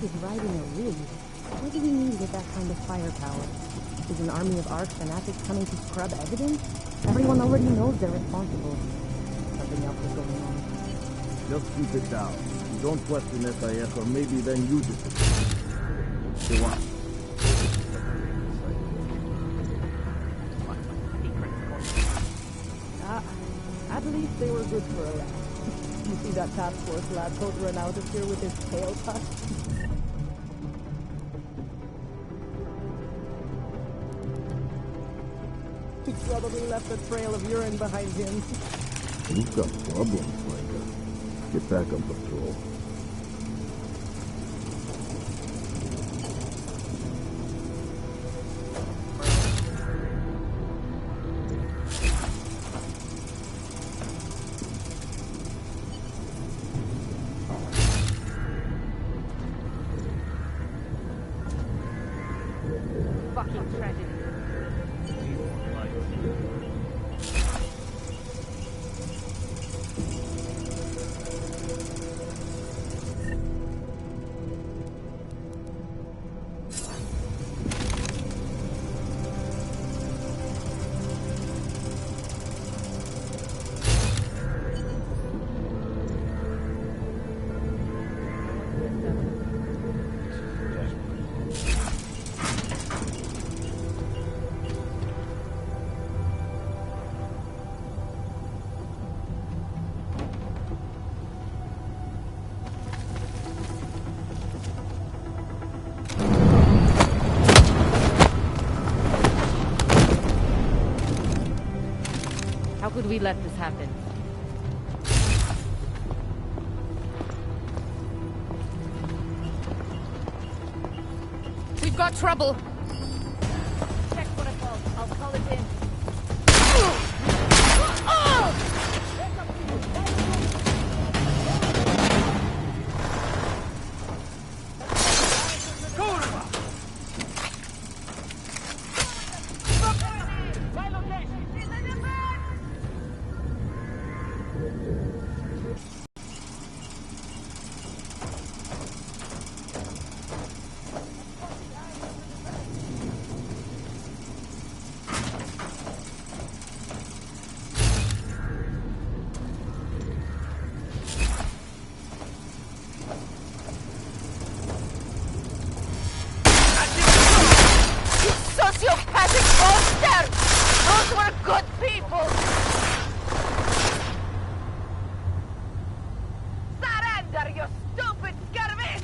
is riding a rig. What do we need with that kind of firepower? Is an army of arch fanatics coming to scrub evidence? Everyone already knows they're responsible. Something else is going on. Just keep it down. You don't question SIS, or maybe then you disappear. Go on. At least they were good for a laugh. You see that task force lab coat run out of here with his tail tucked? He probably left a trail of urine behind him. You've got problems, Micah. Get back on patrol. Fucking tragedy. How could we let this happen? We've got trouble! Check protocol. I'll call it in. Sociopathic monster! Those were good people! Surrender, you stupid scurvy!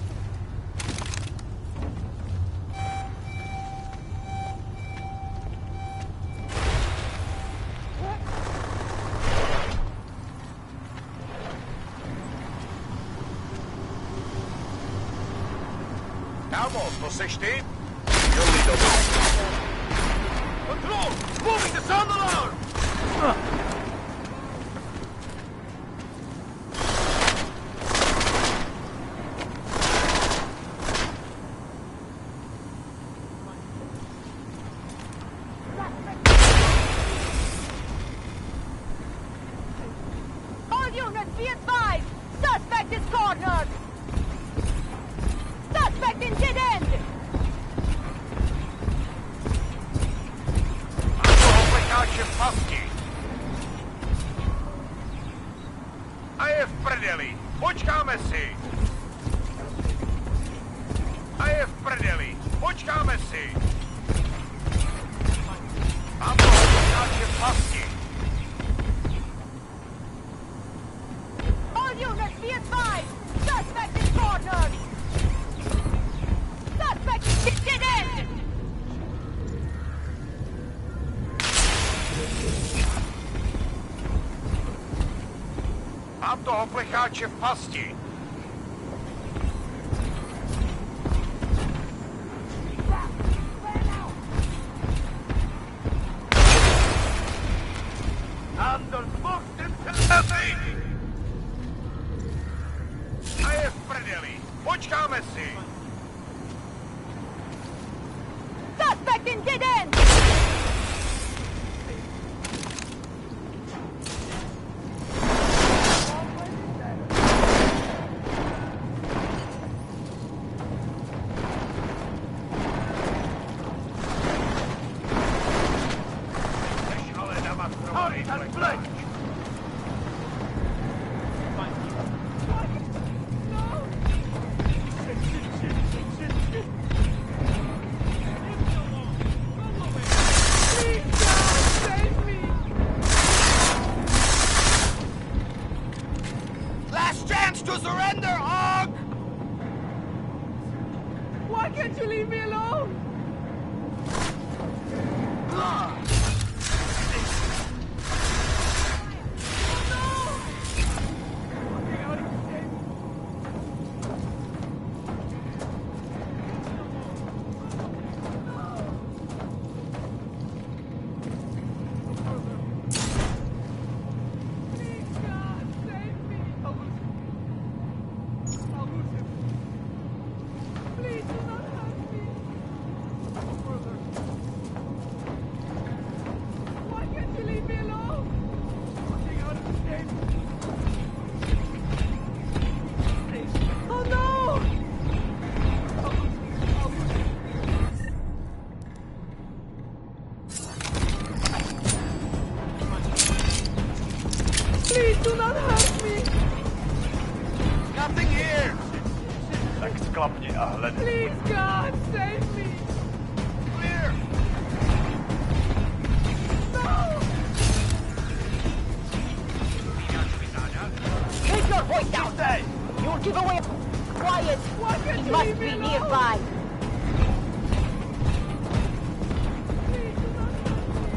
Vamos, você steht? You'll lead the way. Control! Moving the sound alarm! All units, be advised! Suspect is cornered! Suspect in dead end! A je v prdeli. Počkáme si. A je v prdeli. Počkáme si. Mám toho počkáče v pasti. All units, be advised! Suspect is cornered! Suspect is dead end! Mám toho plecháče v pasti. A je v prdeli. Počkáme si. Suspect in dead end! Surrender and pledge! Last chance to surrender, Og! Why can't you leave me alone? Please do not hurt me! Nothing here! Läks klapje ahlen. Please, God, save me! Clear! No! Keep your voice down! You'll give away... Quiet! Why can't He you must leave me be alone? nearby! Please do not hurt me!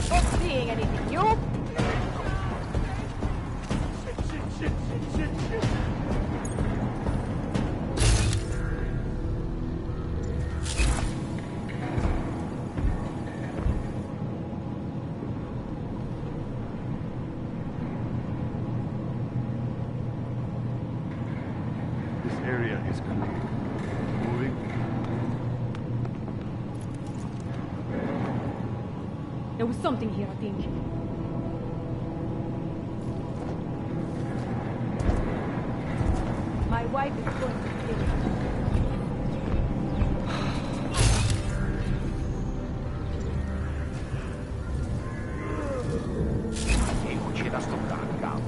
Not seeing anything new? This area is clear. Moving. There was something here, I think. My wife is going to kill me. Ei uccida sto capo.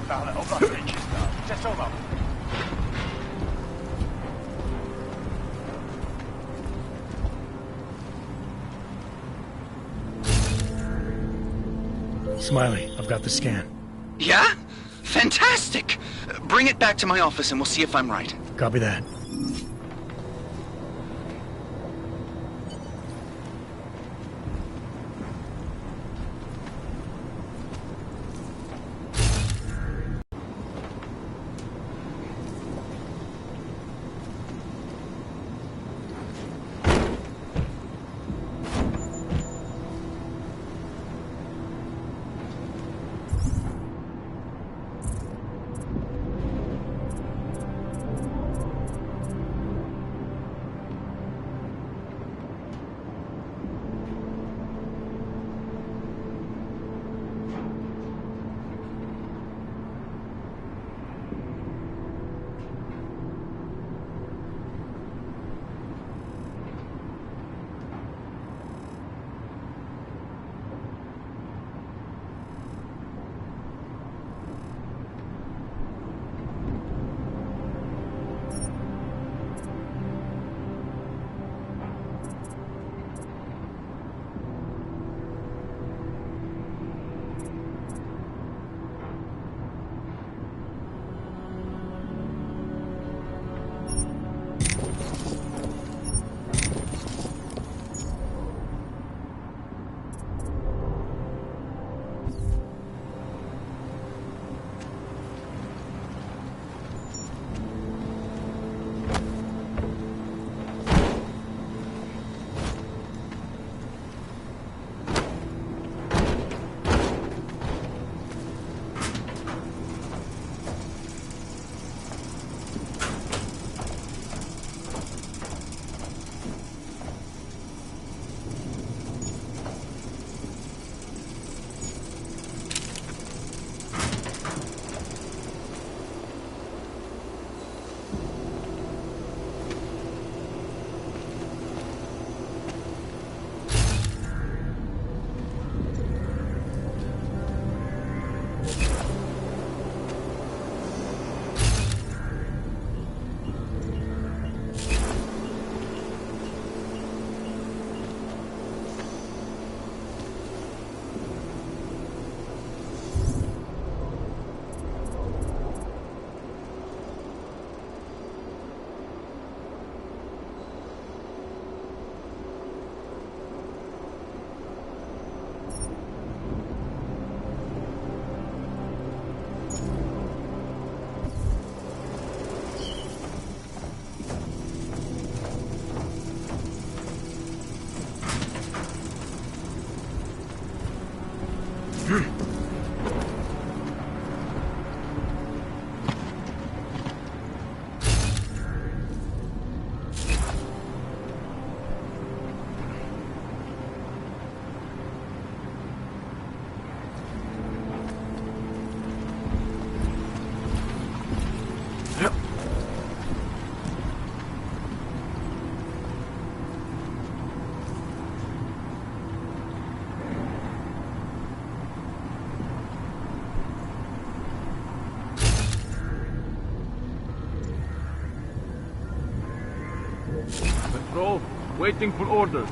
Tähle oblastečista. Přesouvat. Smiley, I've got the scan. Yeah? Fantastic! Bring it back to my office and we'll see if I'm right. Copy that. Patrol, waiting for orders.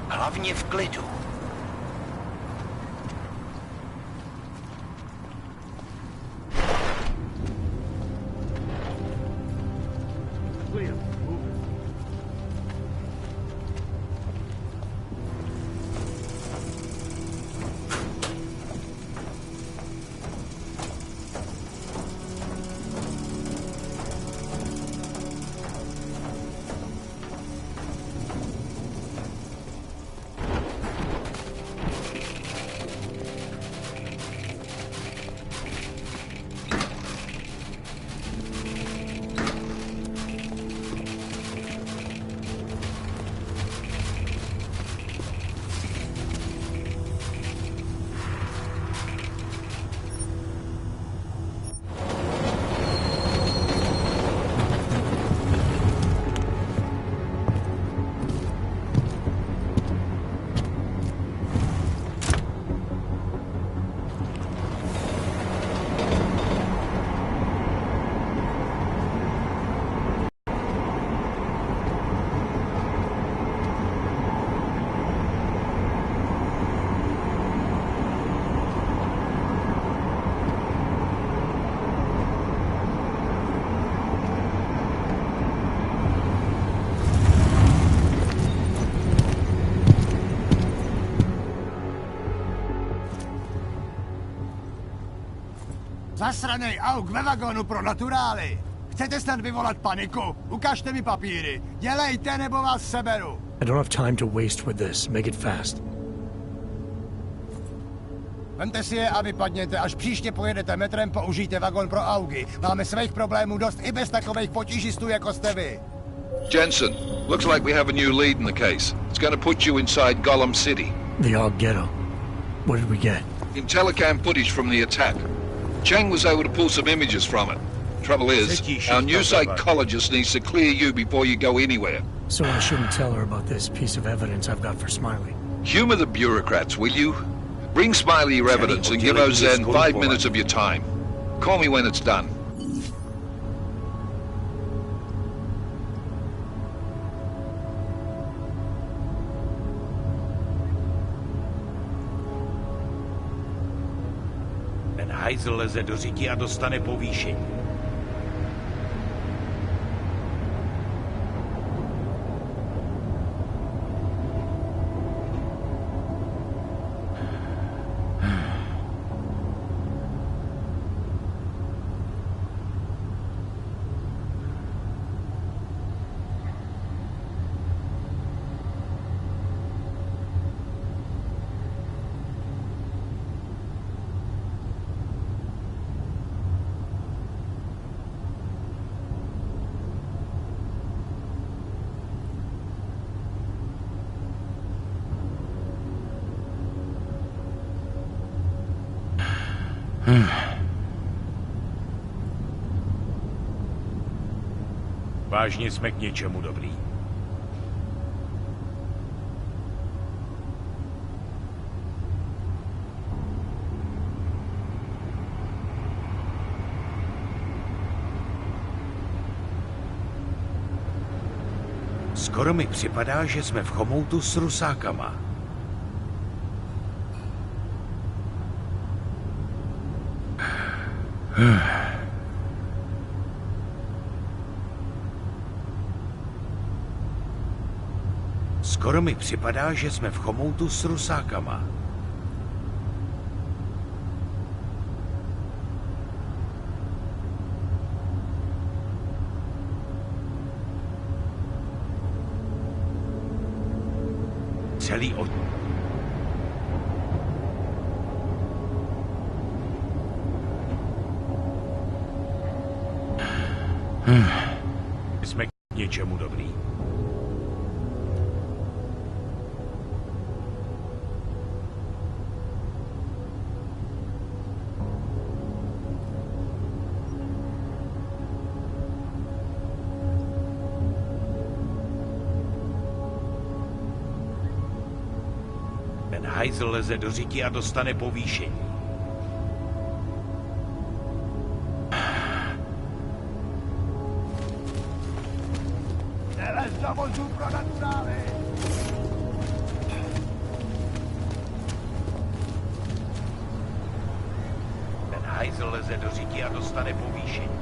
Hlavně v klidu. Clear. Move it. Zasranej auk ve vagónu pro naturály! Chcete snad vyvolat paniku? Ukažte mi papíry. Dělejte, nebo vás seberu. I don't have time to waste with this. Make it fast. Vemte si je a vypadněte. Až příště pojedete metrem, použijte vagón pro augy. Máme svých problémů dost i bez takových potížistů, jako jste vy. Jensen, looks like we have a new lead in the case. It's going to put you inside Gollum City. The Og Ghetto. What did we get? Telecam footage from the attack. Cheng was able to pull some images from it. Trouble is, our new psychologist needs to clear you before you go anywhere. So I shouldn't tell her about this piece of evidence I've got for Smiley. Humor the bureaucrats, will you? Bring Smiley your evidence and give Ozen 5 minutes of your time. Call me when it's done. Ten hajzl leze do řití a dostane povýšení. Vážně jsme k něčemu dobrý. Skoro mi připadá, že jsme v chomoutu s rusákama. Skoro mi připadá, že jsme v chomoutu s rusákama. Celý od... Jsme k něčemu dobrý. Ten hajzl leze do říky a dostane povýšení. Nelez do vozu pro naturály! Ten hajzl leze do říky a dostane povýšení.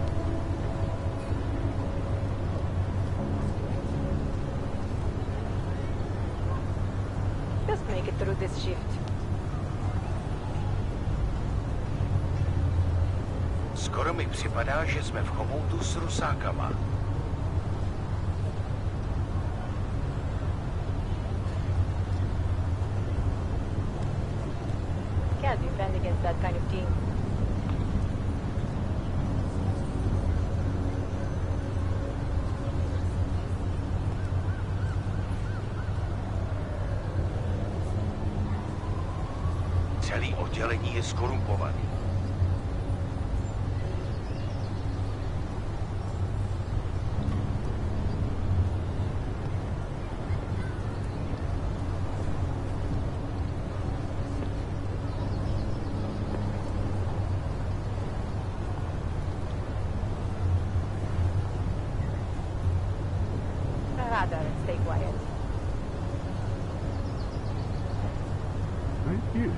Just make it through this shift. Skoro mi připadá, že jsme v chomoutu s rusákama. Can't defend against that kind of team. Celý oddělení je skorumpovaný. Rather stay quiet. Right here.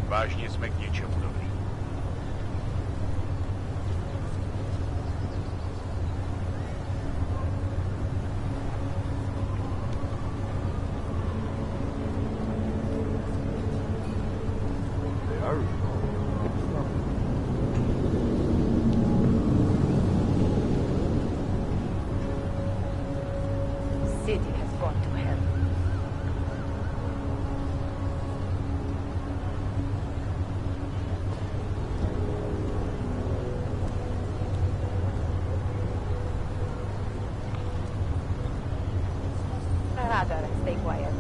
Vážně jsme k něčemu dobrý. They are. City has gone to hell. Rather stay quiet.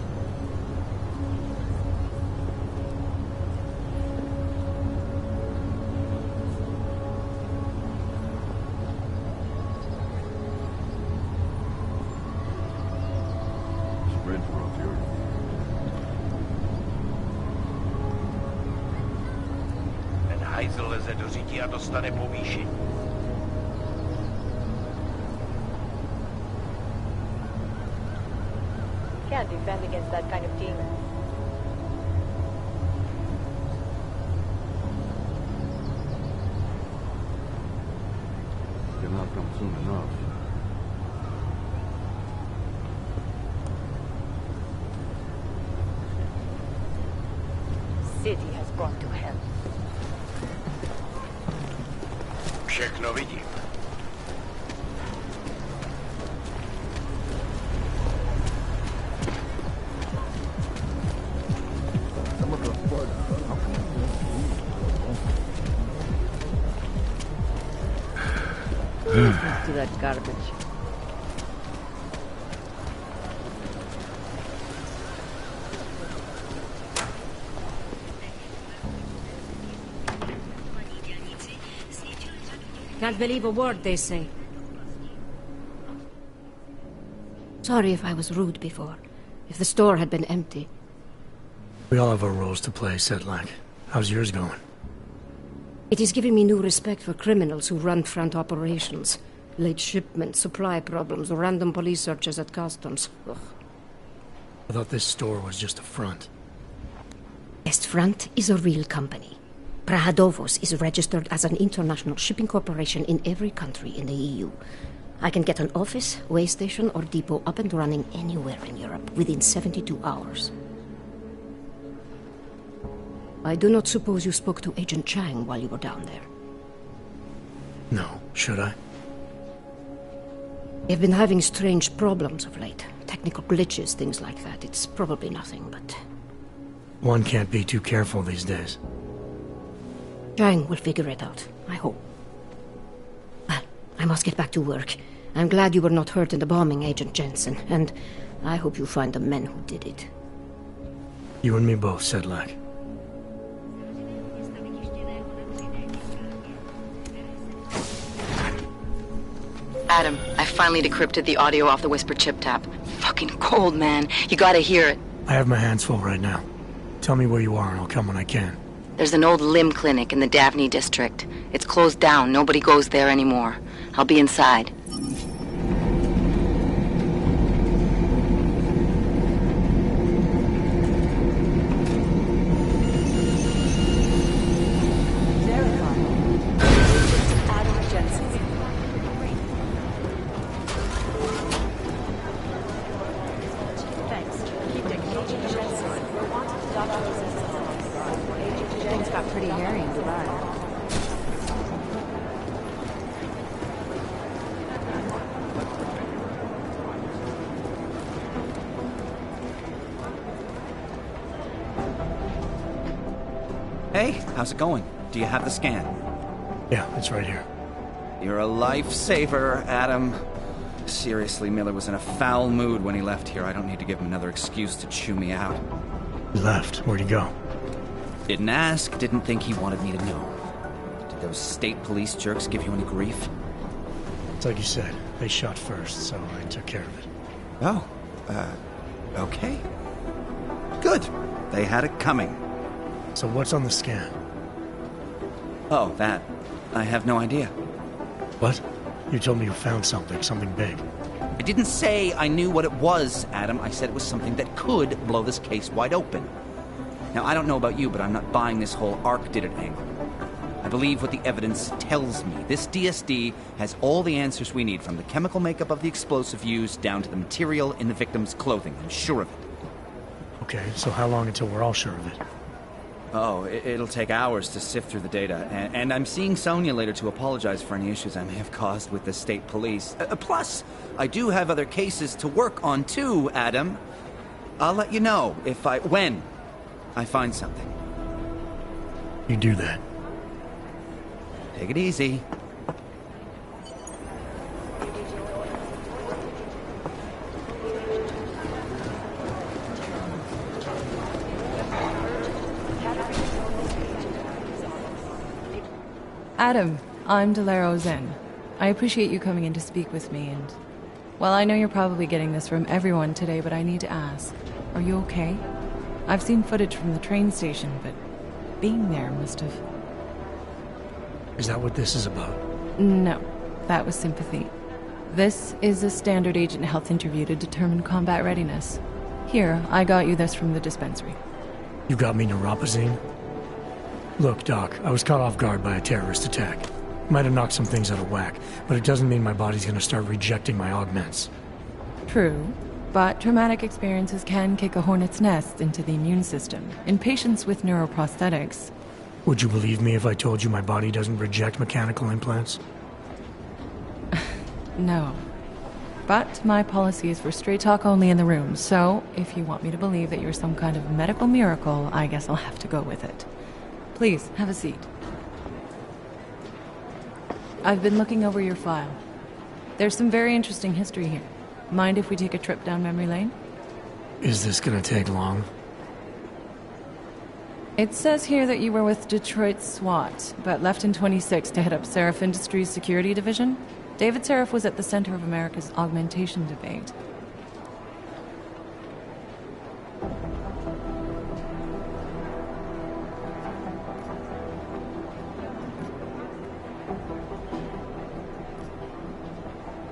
Spread for up here. Ten hajzl leze do říky a dostane povýšení. Can't defend against that kind of team. They'll not come soon enough. City has gone to hell. Všechno vidím. Some of the blood. How can Listen to that garbage. Can't believe a word they say. Sorry if I was rude before. If the store had been empty. We all have our roles to play, Sedlak. How's yours going? It is giving me new respect for criminals who run front operations. Late shipments, supply problems, random police searches at customs. Ugh. I thought this store was just a front. Best Front is a real company. Prahadovos is registered as an international shipping corporation in every country in the EU. I can get an office, way station, or depot up and running anywhere in Europe within 72 hours. I do not suppose you spoke to Agent Chang while you were down there. No, should I? They've been having strange problems of late. Technical glitches, things like that. It's probably nothing, but... One can't be too careful these days. Chang will figure it out, I hope. Well, I must get back to work. I'm glad you were not hurt in the bombing, Agent Jensen, and I hope you find the men who did it. You and me both, Sedlak. Adam, I finally decrypted the audio off the Whisper chip tap. Fucking cold, man. You gotta hear it. I have my hands full right now. Tell me where you are and I'll come when I can. There's an old limb clinic in the Davni district. It's closed down. Nobody goes there anymore. I'll be inside. Hey, how's it going? Do you have the scan? Yeah, it's right here. You're a lifesaver, Adam. Seriously, Miller was in a foul mood when he left here. I don't need to give him another excuse to chew me out. He left. Where'd he go? Didn't ask, didn't think he wanted me to know. Did those state police jerks give you any grief? It's like you said, they shot first, so I took care of it. Oh, okay. Good. They had it coming. So what's on the scan? Oh, that. I have no idea. What? You told me you found something big. I didn't say I knew what it was, Adam. I said it was something that could blow this case wide open. Now, I don't know about you, but I'm not buying this whole Ark did it angle. I believe what the evidence tells me. This DSD has all the answers we need, from the chemical makeup of the explosive used down to the material in the victim's clothing. I'm sure of it. Okay, so how long until we're all sure of it? Oh, it'll take hours to sift through the data, and I'm seeing Sonia later to apologize for any issues I may have caused with the state police. Plus, I do have other cases to work on too, Adam. I'll let you know when I find something. You do that. Take it easy. Adam, I'm Delaro Zen. I appreciate you coming in to speak with me, and... Well, I know you're probably getting this from everyone today, but I need to ask. Are you okay? I've seen footage from the train station, but being there must have... Is that what this is about? No, that was sympathy. This is a standard agent health interview to determine combat readiness. Here, I got you this from the dispensary. You got me neuropazine? Look, Doc, I was caught off guard by a terrorist attack. Might have knocked some things out of whack, but it doesn't mean my body's gonna start rejecting my augments. True, but traumatic experiences can kick a hornet's nest into the immune system. In patients with neuroprosthetics... Would you believe me if I told you my body doesn't reject mechanical implants? No. But my policy is for straight talk only in the room, so if you want me to believe that you're some kind of medical miracle, I guess I'll have to go with it. Please, have a seat. I've been looking over your file. There's some very interesting history here. Mind if we take a trip down memory lane? Is this gonna take long? It says here that you were with Detroit SWAT, but left in 26 to head up Seraph Industries' security division. David Seraph was at the center of America's augmentation debate.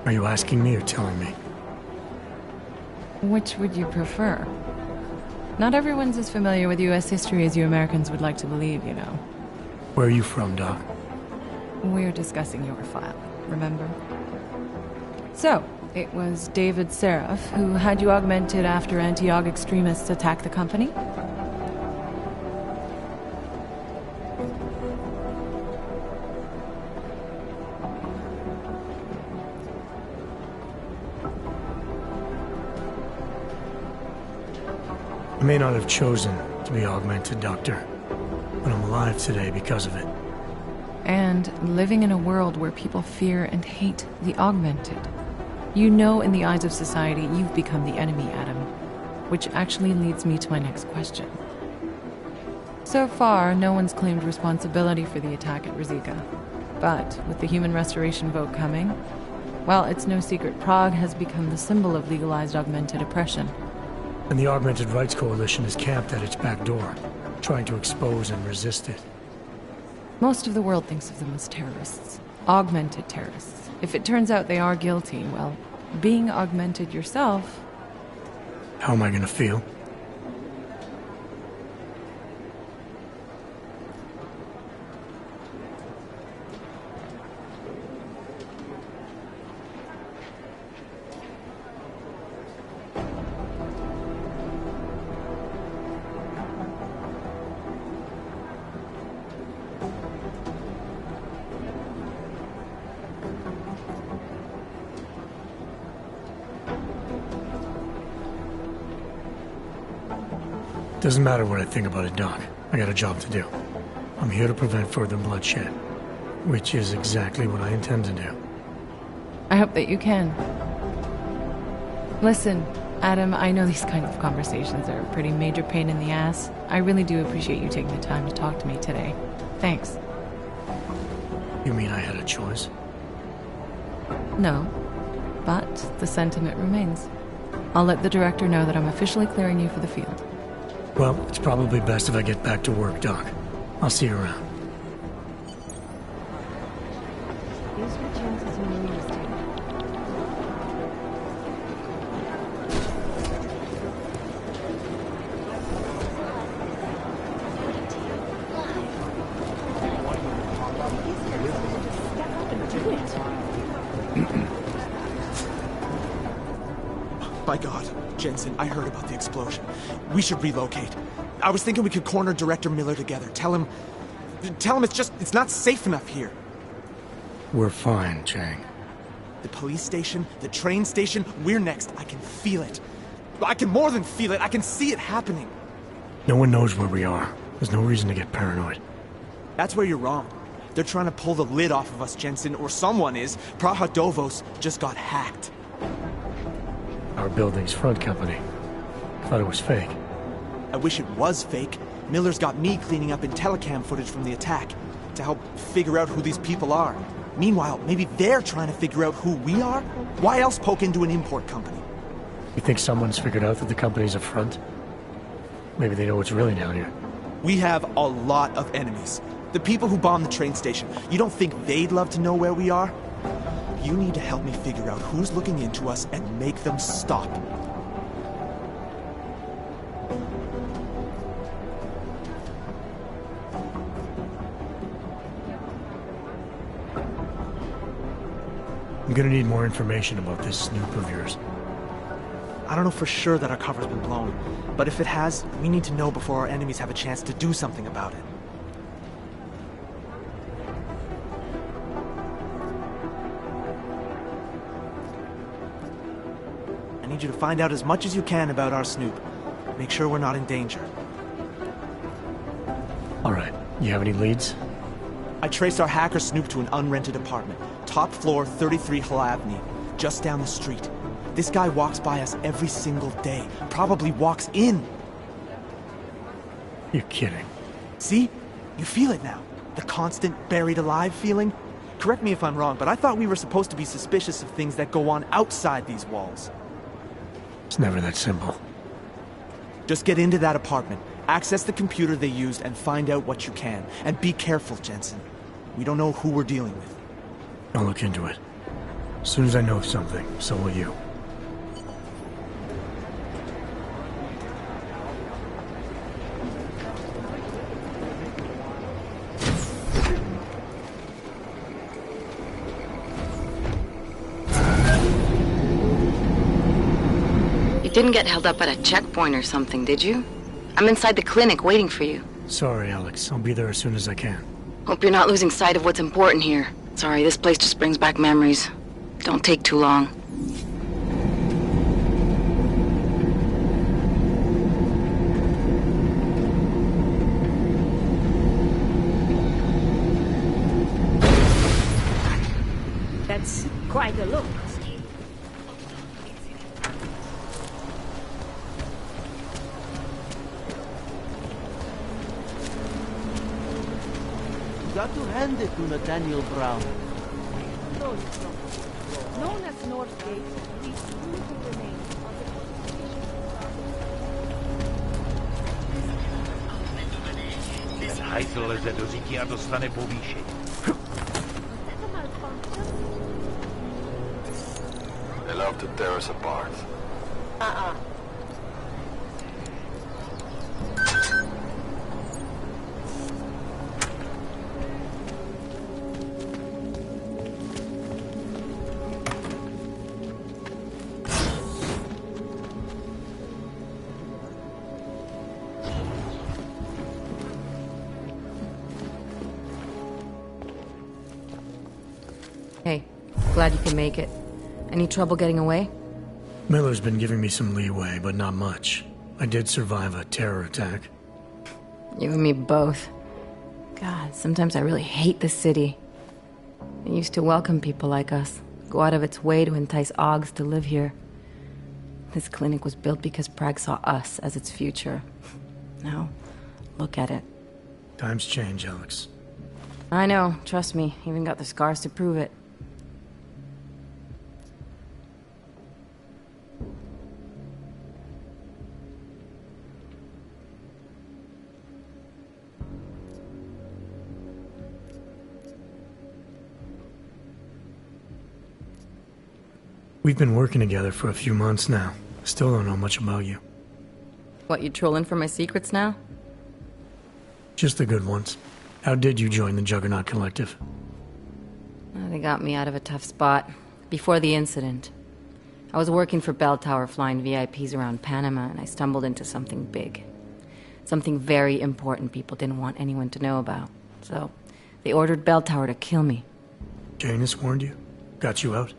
Are you asking me or telling me? Which would you prefer? Not everyone's as familiar with U.S. history as you Americans would like to believe, you know. Where are you from, Doc? We're discussing your file, remember? So, it was David Seraph who had you augmented after anti-AUG extremists attacked the company? I may not have chosen to be augmented, Doctor, but I'm alive today because of it. And living in a world where people fear and hate the augmented. You know in the eyes of society you've become the enemy, Adam. Which actually leads me to my next question. So far, no one's claimed responsibility for the attack at Rizika. But with the human restoration vote coming, well, it's no secret Prague has become the symbol of legalized augmented oppression. And the Augmented Rights Coalition is camped at its back door, trying to expose and resist it. Most of the world thinks of them as terrorists. Augmented terrorists. If it turns out they are guilty, well, being augmented yourself... How am I gonna feel? Doesn't matter what I think about it, Doc. I got a job to do. I'm here to prevent further bloodshed, which is exactly what I intend to do. I hope that you can. Listen, Adam, I know these kind of conversations are a pretty major pain in the ass. I really do appreciate you taking the time to talk to me today. Thanks. You mean I had a choice? No, but the sentiment remains. I'll let the director know that I'm officially clearing you for the field. Well, it's probably best if I get back to work, Doc. I'll see you around. Here's your chances in real estate. By God, Jensen, I heard about the explosion. We should relocate. I was thinking we could corner Director Miller together. Tell him it's not safe enough here. We're fine, Chang. The police station, the train station, we're next. I can feel it. I can more than feel it. I can see it happening. No one knows where we are. There's no reason to get paranoid. That's where you're wrong. They're trying to pull the lid off of us, Jensen, or someone is. Praha just got hacked. Our building's front company. Thought it was fake. I wish it was fake. Miller's got me cleaning up IntelliCam footage from the attack to help figure out who these people are. Meanwhile, maybe they're trying to figure out who we are? Why else poke into an import company? You think someone's figured out that the company's a front? Maybe they know what's really down here. We have a lot of enemies. The people who bombed the train station. You don't think they'd love to know where we are? You need to help me figure out who's looking into us and make them stop. I'm gonna need more information about this snoop of yours. I don't know for sure that our cover's been blown, but if it has, we need to know before our enemies have a chance to do something about it. I need you to find out as much as you can about our Snoop. Make sure we're not in danger. All right. You have any leads? I traced our hacker Snoop to an unrented apartment. Top floor, 33 Halavni, just down the street. This guy walks by us every single day. Probably walks in. You're kidding. See? You feel it now. The constant buried alive feeling. Correct me if I'm wrong, but I thought we were supposed to be suspicious of things that go on outside these walls. It's never that simple. Just get into that apartment, access the computer they used, and find out what you can. And be careful, Jensen. We don't know who we're dealing with. I'll look into it. As soon as I know something, so will you. You didn't get held up at a checkpoint or something, did you? I'm inside the clinic waiting for you. Sorry, Alex. I'll be there as soon as I can. Hope you're not losing sight of what's important here. Sorry, this place just brings back memories. Don't take too long. That's quite a look. Got to hand it to Nathaniel Brown. Known as Northgate, these beautiful remains are the Ten hajzl leze do říky a dostane povýšení. They love to tear us apart. Hey, glad you can make it. Any trouble getting away? Miller's been giving me some leeway, but not much. I did survive a terror attack. You and me both. God, sometimes I really hate this city. It used to welcome people like us, go out of its way to entice Augs to live here. This clinic was built because Prague saw us as its future. Now, look at it. Times change, Alex. I know, trust me, even got the scars to prove it. We've been working together for a few months now. Still don't know much about you. What, you trolling for my secrets now? Just the good ones. How did you join the Juggernaut Collective? Well, they got me out of a tough spot. Before the incident. I was working for Bell Tower flying VIPs around Panama, and I stumbled into something big. Something very important people didn't want anyone to know about. So, they ordered Bell Tower to kill me. Janus warned you? Got you out?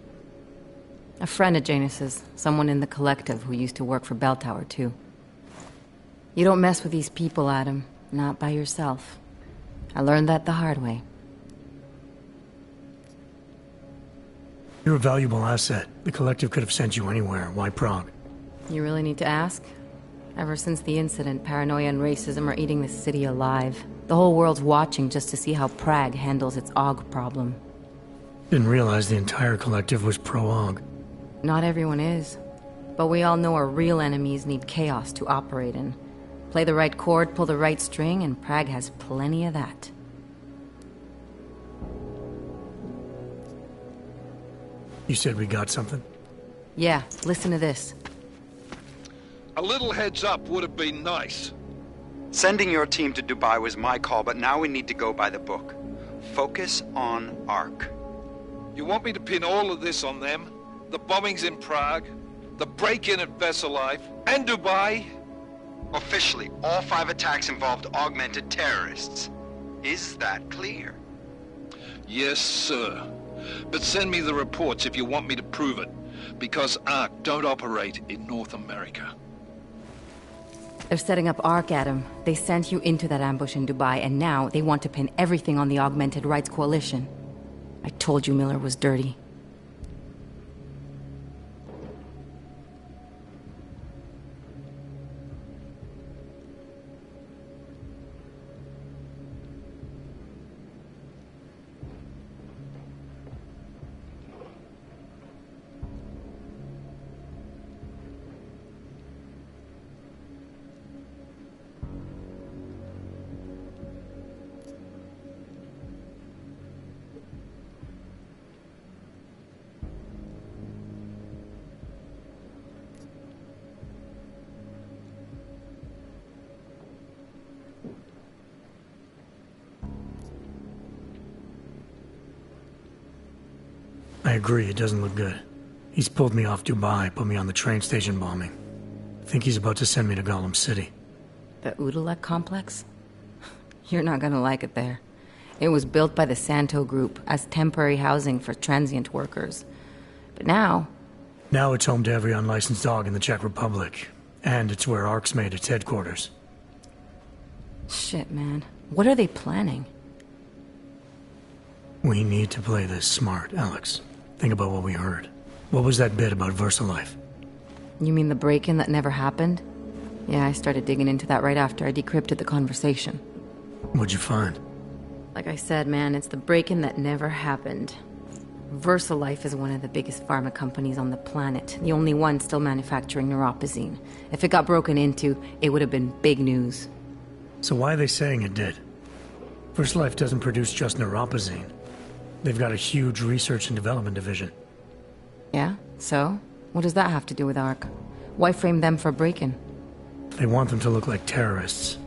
A friend of Janus's, someone in the collective who used to work for Bell Tower, too. You don't mess with these people, Adam. Not by yourself. I learned that the hard way. You're a valuable asset. The collective could have sent you anywhere. Why Prague? You really need to ask? Ever since the incident, paranoia and racism are eating this city alive. The whole world's watching just to see how Prague handles its AUG problem. Didn't realize the entire collective was pro-AUG. Not everyone is. But we all know our real enemies need chaos to operate in. Play the right chord, pull the right string, and Prague has plenty of that. You said we got something? Yeah, listen to this. A little heads up would have been nice. Sending your team to Dubai was my call, but now we need to go by the book. Focus on ARC. You want me to pin all of this on them? The bombings in Prague, the break-in at Vesellife, and Dubai? Officially, all 5 attacks involved augmented terrorists. Is that clear? Yes, sir. But send me the reports if you want me to prove it, because ARC don't operate in North America. They're setting up ARC, Adam. They sent you into that ambush in Dubai, and now they want to pin everything on the Augmented Rights Coalition. I told you Miller was dirty. I agree, it doesn't look good. He's pulled me off Dubai, put me on the train station bombing. I think he's about to send me to Gollum City. The Udalek complex? You're not gonna like it there. It was built by the Santo Group as temporary housing for transient workers. But now... Now it's home to every unlicensed dog in the Czech Republic. And it's where ARC's made its headquarters. Shit, man. What are they planning? We need to play this smart, Alex. Think about what we heard. What was that bit about VersaLife? You mean the break-in that never happened? Yeah, I started digging into that right after I decrypted the conversation. What'd you find? Like I said, man, it's the break-in that never happened. VersaLife is one of the biggest pharma companies on the planet, the only one still manufacturing neuropozyne. If it got broken into, it would have been big news. So why are they saying it did? VersaLife doesn't produce just neuropozyne. They've got a huge research and development division. Yeah? So? What does that have to do with ARC? Why frame them for break-in? They want them to look like terrorists.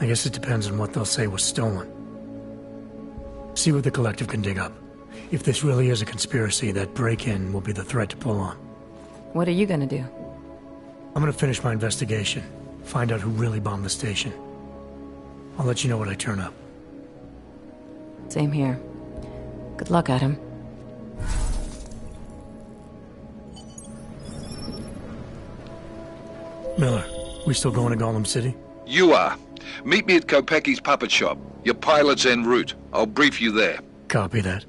I guess it depends on what they'll say was stolen. See what the collective can dig up. If this really is a conspiracy, that break-in will be the thread to pull on. What are you gonna do? I'm gonna finish my investigation. Find out who really bombed the station. I'll let you know when I turn up. Same here. Good luck, Adam. Miller, we still going to Gollum City? You are. Meet me at Kopecki's puppet shop. Your pilot's en route. I'll brief you there. Copy that.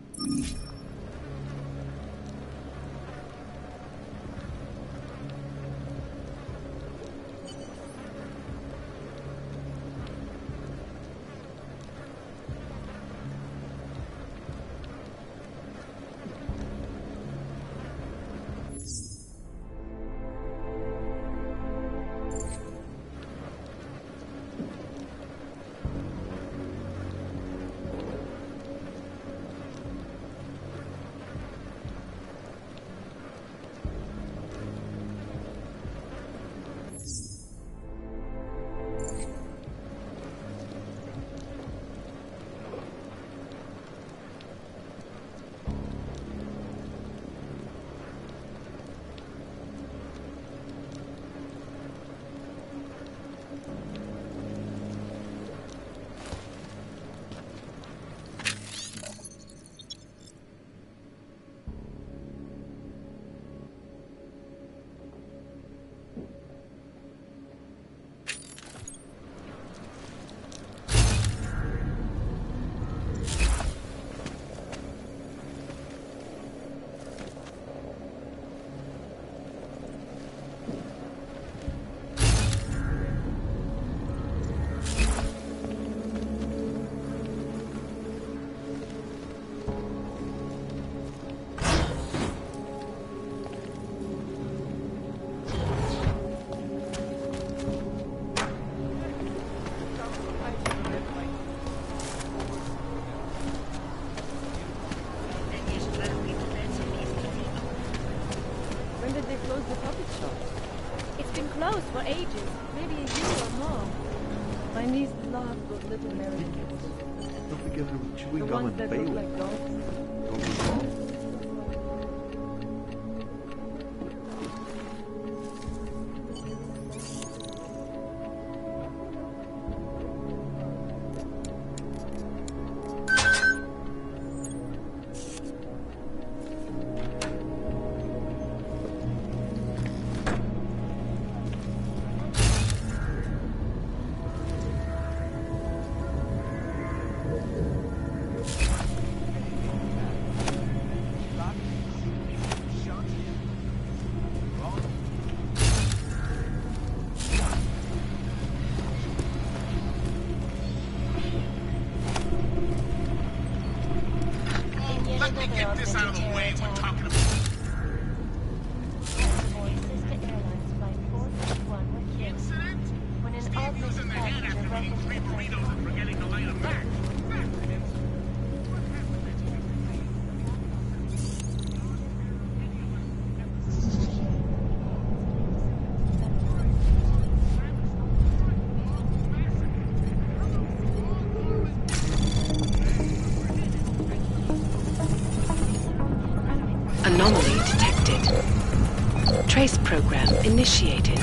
closed for ages, maybe a year or more. My niece loves those little Americans. Don't forget them chewing The gum ones and that Bailey. look like dogs. Anomaly detected. Trace program initiated.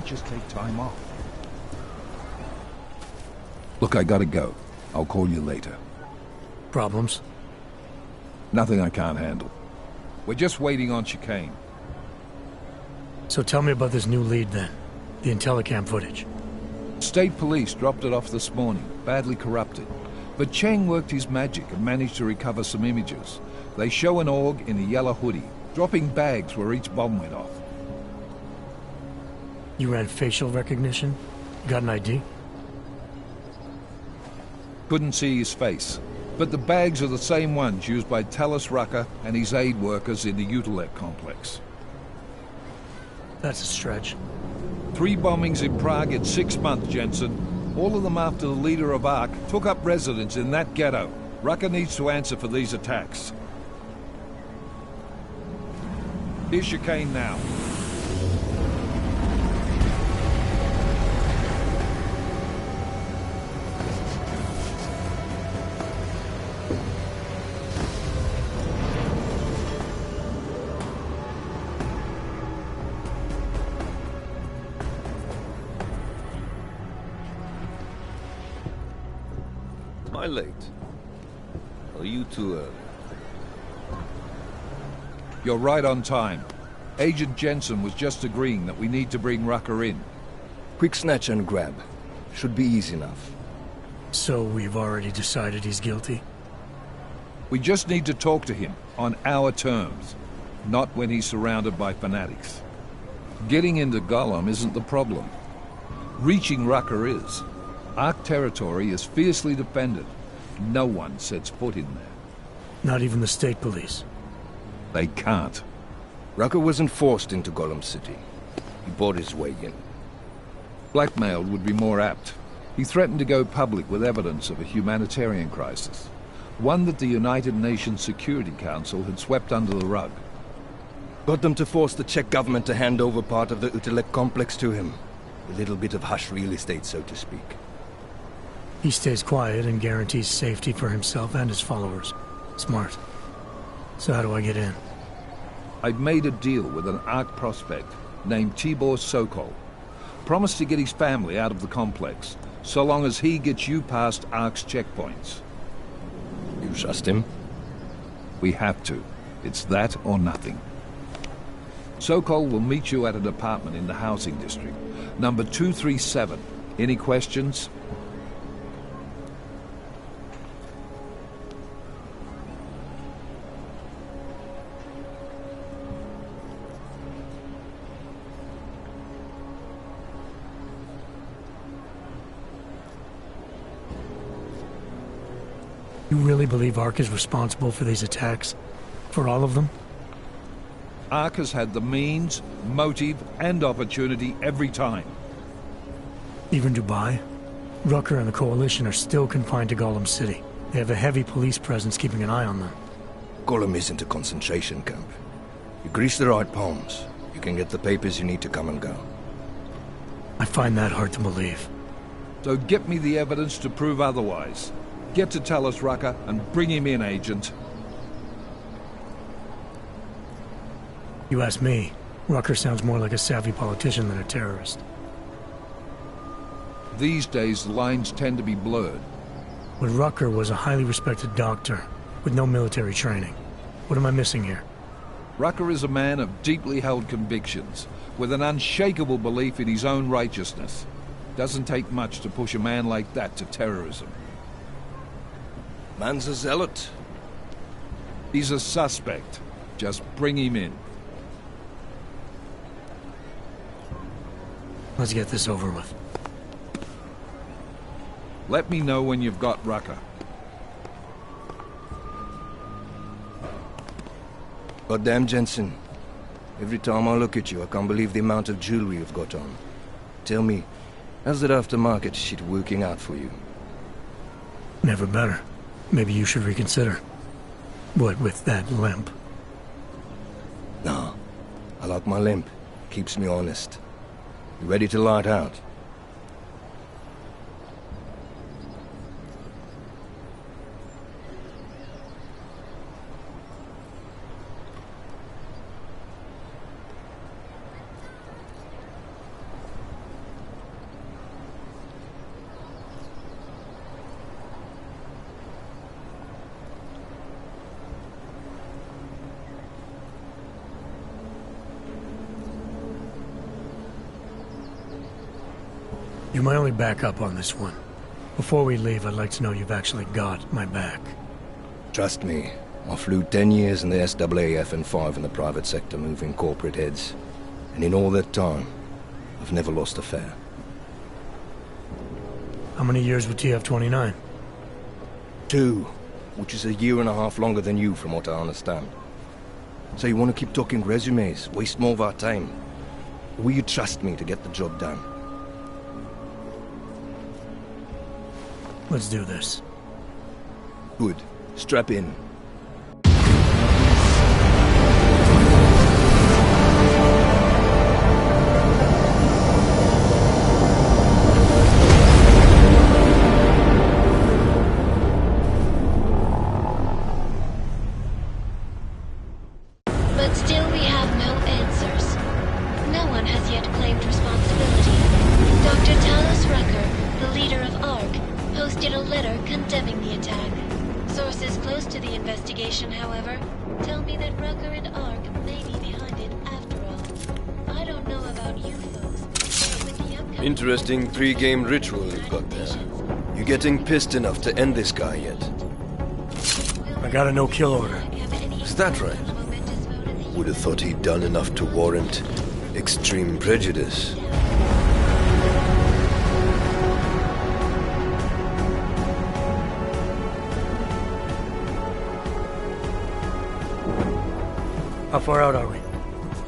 Just take time off. Look, I gotta go. I'll call you later. Problems? Nothing I can't handle. We're just waiting on chicane. So tell me about this new lead then. The Intellicam footage. State police dropped it off this morning, badly corrupted. But Cheng worked his magic and managed to recover some images. They show an org in a yellow hoodie, dropping bags where each bomb went off. You ran facial recognition? You got an ID? Couldn't see his face, but the bags are the same ones used by Talos Rucker and his aid workers in the Utilec complex. That's a stretch. 3 bombings in Prague in 6 months, Jensen. All of them after the leader of ARC took up residence in that ghetto. Rucker needs to answer for these attacks. Here's chicane now. Am I late? Are you too early? You're right on time. Agent Jensen was just agreeing that we need to bring Rucker in. Quick snatch and grab. Should be easy enough. So we've already decided he's guilty? We just need to talk to him on our terms, not when he's surrounded by fanatics. Getting into Gollum isn't the problem. Reaching Rucker is. ARC territory is fiercely defended. No one sets foot in there. Not even the state police? They can't. Rucker wasn't forced into Gollum City. He bought his way in. Blackmailed would be more apt. He threatened to go public with evidence of a humanitarian crisis. One that the United Nations Security Council had swept under the rug. Got them to force the Czech government to hand over part of the Utilec complex to him. A little bit of hush real estate, so to speak. He stays quiet and guarantees safety for himself and his followers. Smart. So how do I get in? I've made a deal with an ARC prospect named Tibor Sokol. Promised to get his family out of the complex, so long as he gets you past ARC's checkpoints. You trust him? We have to. It's that or nothing. Sokol will meet you at an apartment in the housing district. Number 237. Any questions? You really believe ARC is responsible for these attacks? For all of them? ARC has had the means, motive, and opportunity every time. Even Dubai? Rucker and the Coalition are still confined to Gollum City. They have a heavy police presence keeping an eye on them. Gollum isn't a concentration camp. You grease the right palms, you can get the papers you need to come and go. I find that hard to believe. So get me the evidence to prove otherwise. Get to Talos Rucker and bring him in, Agent. You ask me, Rucker sounds more like a savvy politician than a terrorist. These days, the lines tend to be blurred. But Rucker was a highly respected doctor, with no military training. What am I missing here? Rucker is a man of deeply held convictions, with an unshakable belief in his own righteousness. Doesn't take much to push a man like that to terrorism. Man's a zealot. He's a suspect. Just bring him in. Let's get this over with. Let me know when you've got Rucker. Goddamn, Jensen. Every time I look at you, I can't believe the amount of jewelry you've got on. Tell me, how's that aftermarket shit working out for you? Never better. Maybe you should reconsider. What with that limp? like my limp. Keeps me honest. You ready to light out? You're my only backup on this one. Before we leave, I'd like to know you've actually got my back. Trust me, I flew 10 years in the SAAF and 5 in the private sector moving corporate heads. And in all that time, I've never lost a fare. How many years with TF-29? 2, which is a year and a half longer than you from what I understand. So you want to keep talking resumes, waste more of our time? Or will you trust me to get the job done? Let's do this. Good. Strap in. But still we have no answers. No one has yet claimed responsibility. Dr. Talos Rucker, the leader of ARC, posted a letter condemning the attack. Sources close to the investigation, however, tell me that Rucker and ARC may be behind it after all. I don't know about you folks, but with the upcoming... Interesting pre-game ritual you've got there. You getting pissed enough to end this guy yet? I got a no-kill order. Is that right? Would have thought he'd done enough to warrant extreme prejudice. How far out are we?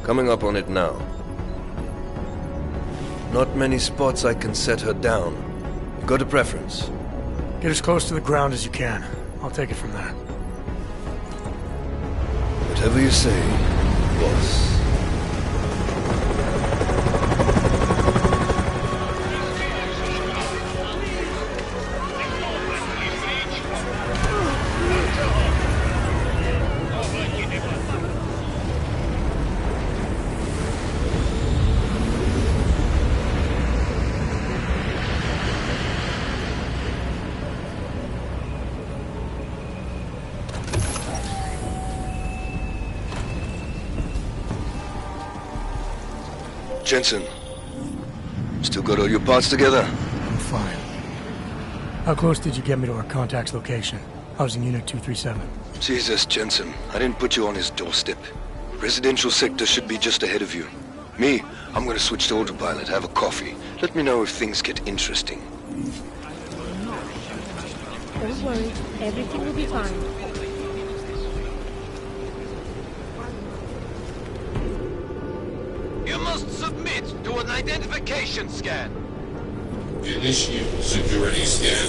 Coming up on it now. Not many spots I can set her down. You got a preference? Get as close to the ground as you can. I'll take it from there. Whatever you say, boss. Jensen, still got all your parts together? I'm fine. How close did you get me to our contact's location? Housing Unit 237. Jesus, Jensen, I didn't put you on his doorstep. Residential sector should be just ahead of you. Me, I'm gonna switch to autopilot, have a coffee. Let me know if things get interesting. Don't worry, everything will be fine. You must submit to an identification scan. Initiate security scan.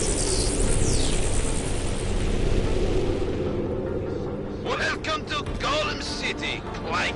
Welcome to Golem City, Clank.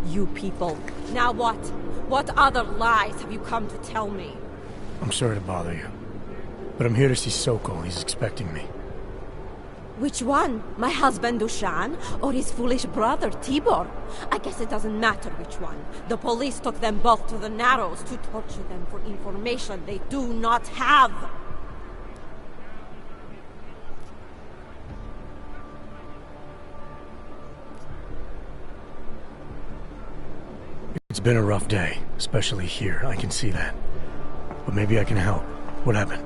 You people. Now what? What other lies have you come to tell me? I'm sorry to bother you, but I'm here to see Sokol. He's expecting me. Which one? My husband Dushan or his foolish brother Tibor? I guess it doesn't matter which one. The police took them both to the Narrows to torture them for information they do not have. It's been a rough day, especially here. I can see that. But maybe I can help. What happened?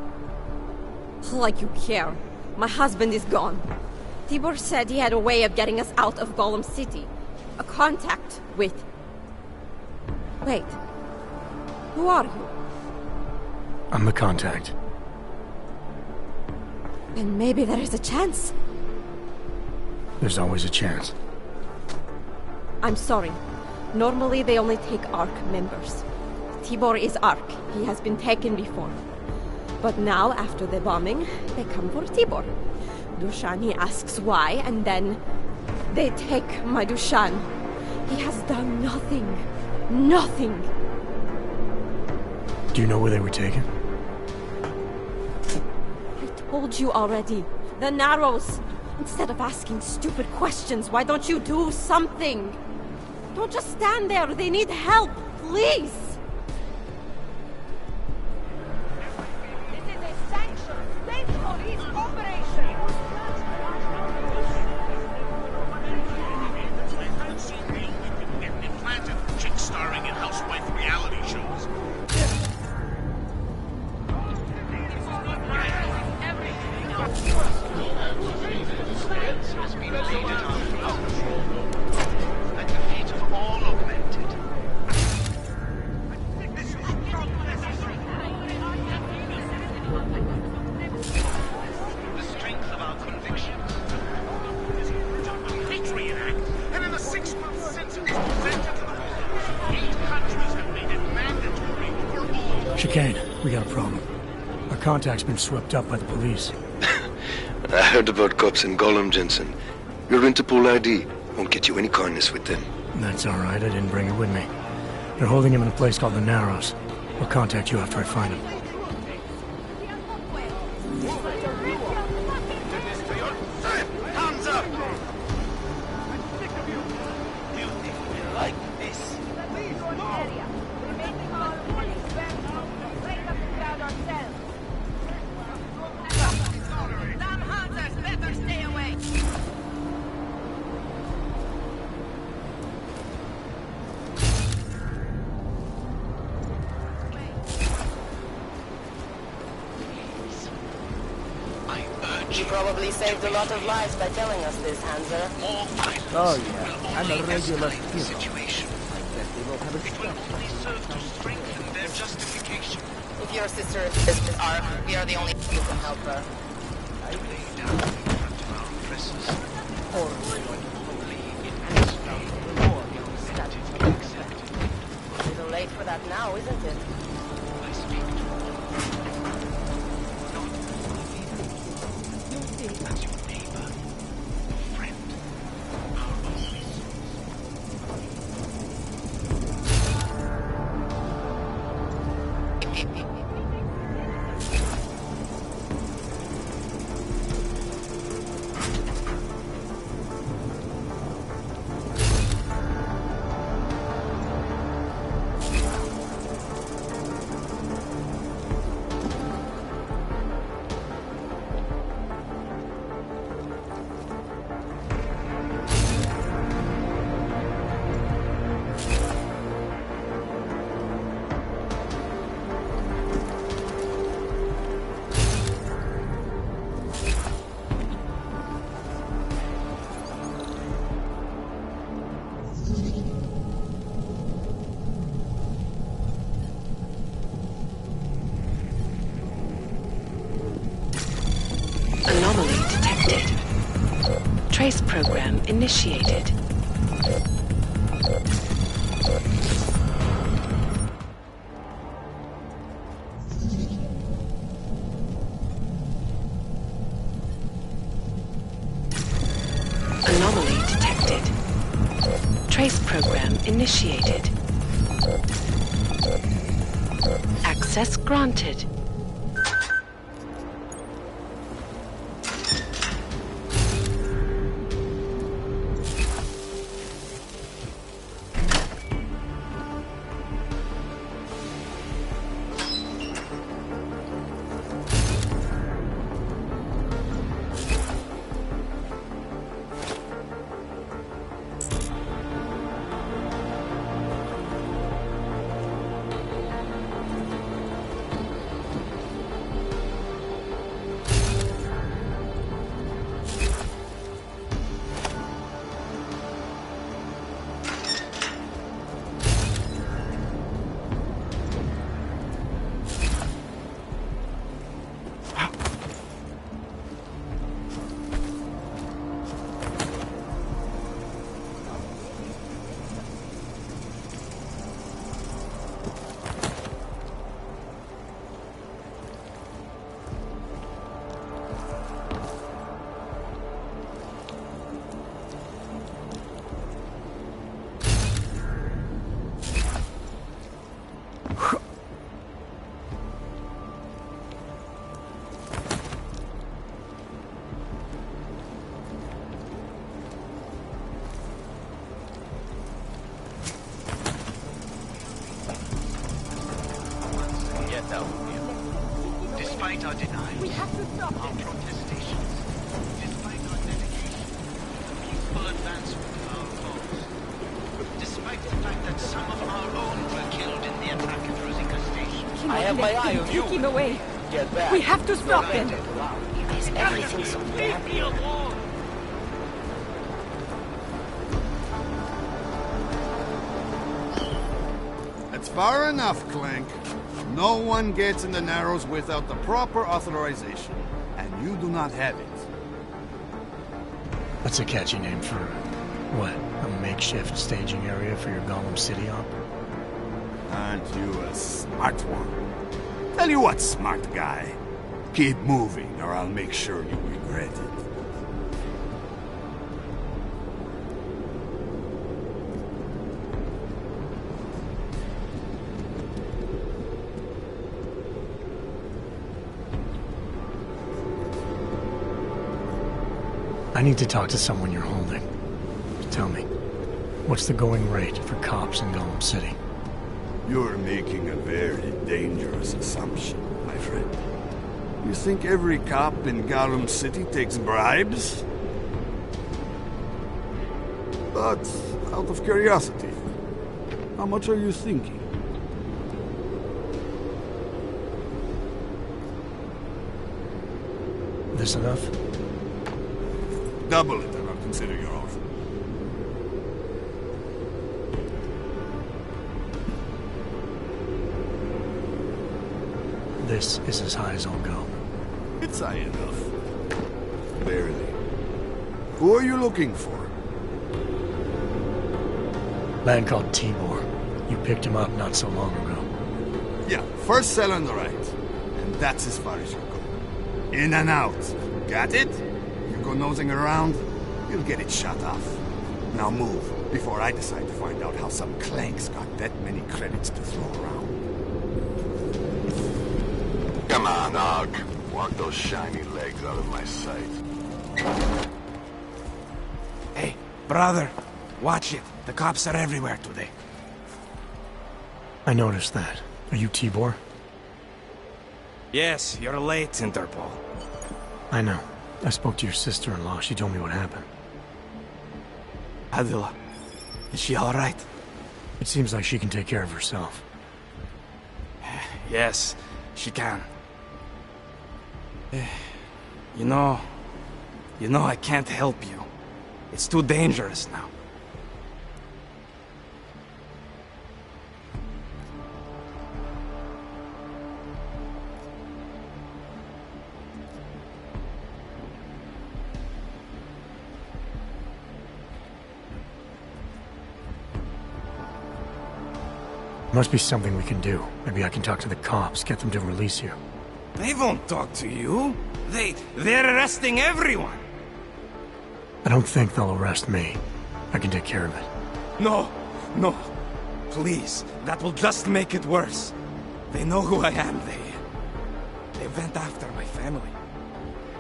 Like you care. My husband is gone. Tibor said he had a way of getting us out of Golem City. A contact with... Wait. Who are you? I'm the contact. then maybe there is a chance. There's always a chance. I'm sorry. Normally they only take ARC members. Tibor is ARC. He has been taken before. But now, after the bombing, they come for Tibor. Dushan, he asks why, and then they take my Dushan. He has done nothing. Nothing. Do you know where they were taken? I told you already. The Narrows. Instead of asking stupid questions, why don't you do something? Don't just stand there. They need help. Please. This is a sanctioned state police operation. Implanted chicks starring in housewife reality shows. Chicane, we got a problem. Our contact's been swept up by the police. I heard about cops in Gollum, Jensen. Your Interpol ID won't get you any kindness with them. That's all right, I didn't bring it with me. They're holding him in a place called the Narrows. I'll contact you after I find him. Hands up! Like this. Better stay away. You probably saved a lot of lives by telling us this, Hanser. Oh yeah, I'm a regular situation. I bet they will have a It will only serve to strengthen their justification. If your sister is with ARC, we are the only people who can help her. To lay down in front of our oppressors. Or only in answer or accepted. A little late for that now, isn't it? I speak to you. As your neighbor, friend, our only Anomaly detected. Trace program initiated. Anomaly detected. Trace program initiated. Access granted. Despite our denials, We have to stop our protestations, despite our dedication, the peaceful advancement of our cause, despite the fact that some of our own were killed in the attack at Rosika Station. I have my eye on you. Take him away. Get back. We have to stop him. Is everything so Leave me alone! That's far enough, Clank. No one gets in the Narrows without the proper authorization, and you do not have it. That's a catchy name for, what, a makeshift staging area for your Gollum City op? Aren't you a smart one? Tell you what, smart guy. Keep moving, or I'll make sure you regret it. I need to talk to someone you're holding. Tell me, what's the going rate for cops in Gollum City? You're making a very dangerous assumption, my friend. You think every cop in Gollum City takes bribes? But, out of curiosity, how much are you thinking? This enough? Double it and I'll consider your offer. This is as high as I'll go. It's high enough. Barely. Who are you looking for? Man called Tibor. You picked him up not so long ago. Yeah, first cell on the right. And that's as far as you go. In and out. Got it? You go nosing around, you'll get it shut off. Now move, before I decide to find out how some clanks got that many credits to throw around. Come on, Og. Walk those shiny legs out of my sight. Hey, brother. Watch it. The cops are everywhere today. I noticed that. Are you Tibor? Yes, you're late, Interpol. I know. I spoke to your sister-in-law. She told me what happened. Adila, is she all right? It seems like she can take care of herself. Yes, she can. You know, I can't help you. It's too dangerous now. Must be something we can do. Maybe I can talk to the cops, get them to release you. They won't talk to you. They're arresting everyone. I don't think they'll arrest me. I can take care of it. No. Please, that will just make it worse. They know who I am. They went after my family.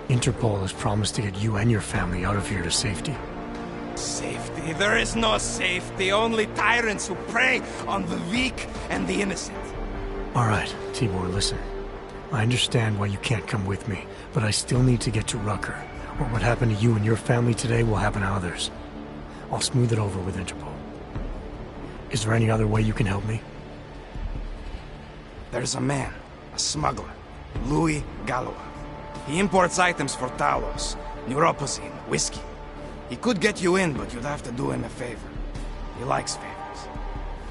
Interpol has promised to get you and your family out of here to safety. Safety? There is no safety. Only tyrants who prey on the weak and the innocent. All right, Tibor, listen. I understand why you can't come with me, but I still need to get to Rucker, or what happened to you and your family today will happen to others. I'll smooth it over with Interpol. Is there any other way you can help me? There's a man, a smuggler, Louis Galloway. He imports items for Talos, neuropozyne, whiskey. He could get you in, but you'd have to do him a favor. He likes favors.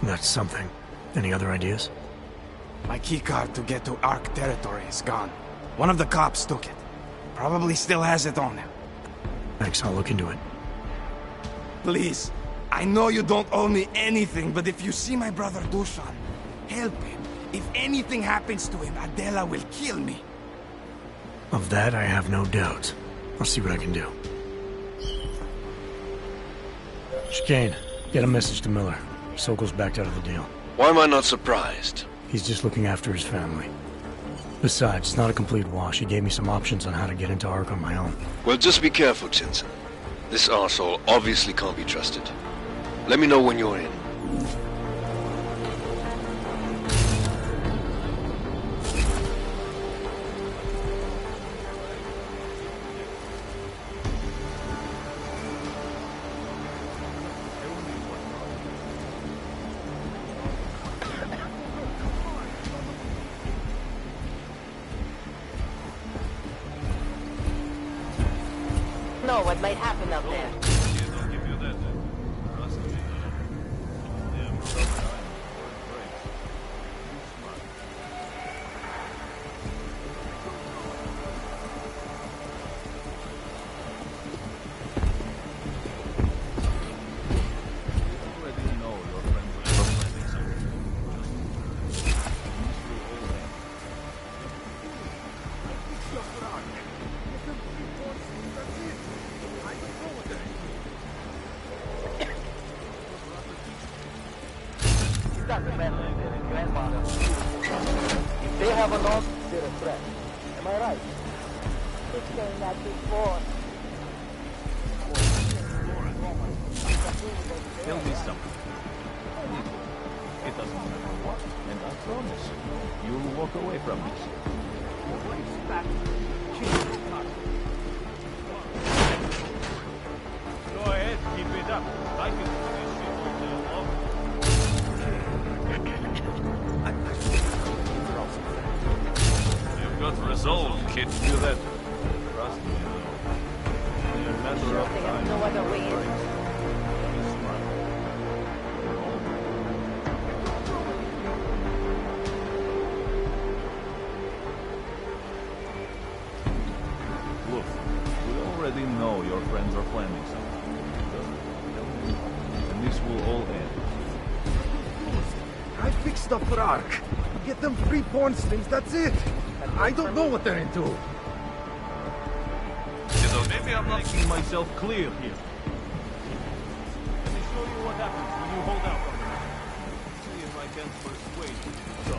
That's something. Any other ideas? My keycard to get to Ark territory is gone. One of the cops took it. Probably still has it on him. Thanks, I'll look into it. Please, I know you don't owe me anything, but if you see my brother Dushan, help him. If anything happens to him, Adela will kill me. Of that, I have no doubt. I'll see what I can do. Chicane, get a message to Miller. Sokol's backed out of the deal. Why am I not surprised? He's just looking after his family. Besides, it's not a complete wash. He gave me some options on how to get into Ark on my own. Well, just be careful, Jensen. This arsehole obviously can't be trusted. Let me know when you're in. what might happen up there. If they have a knock, they're a threat. Am I right? He's saying that before. Tell me something. It doesn't matter what, and I promise you'll walk away from this. Go ahead, keep it up. I can do this shit with the law. You've got resolve, kid. Feel that? Trust me. Only a matter of time. No other way in. Look, we already know your friends are planning something. And this will all end. I fixed up for Ark. Get them 3 porn strings, that's it. I don't know what they're into. You know, maybe I'm not making myself clear here. Let me show you what happens when you hold out on me. See if I can persuade you to go.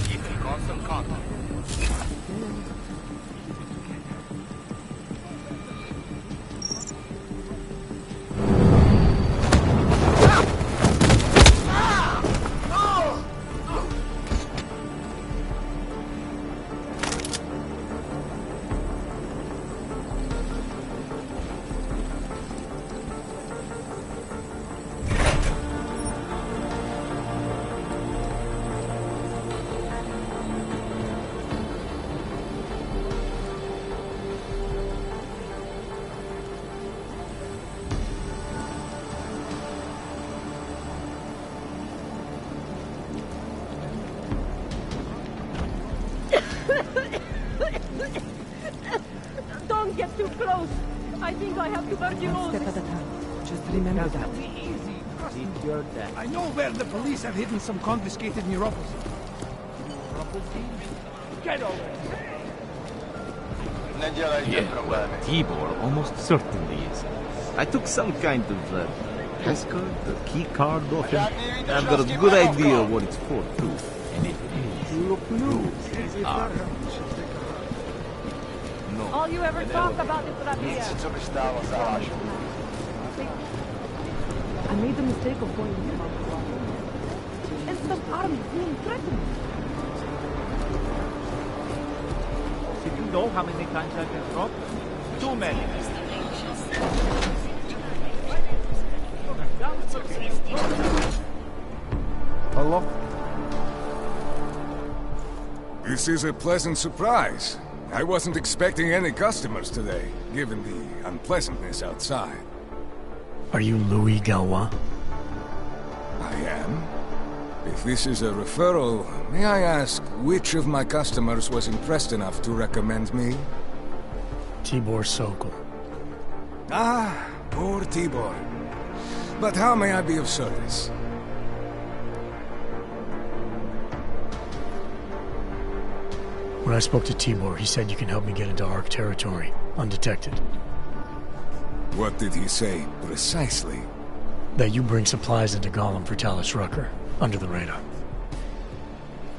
Keep in constant contact. Don't get too close. I think I have tuberculosis. Step at a time. Just remember that. Take your dad. I know where the police have hidden some confiscated neuropathy. Get over it. Yeah, Tibor almost certainly is. I took some kind of passcode, the key card off him. I've got a good idea what it's for, too. And it is. You are. All you ever talk about is Rabia. I made the mistake of going with Mom. And some army being threatened. Did you know how many times I've been robbed? Too many. Hello? This is a pleasant surprise. I wasn't expecting any customers today, given the unpleasantness outside. Are you Louis Galois? I am. If this is a referral, may I ask which of my customers was impressed enough to recommend me? Tibor Sokol. Ah, poor Tibor. But how may I be of service? When I spoke to Tibor, he said you can help me get into Ark territory, undetected. What did he say, precisely? That you bring supplies into Gollum for Talus Rucker, under the radar.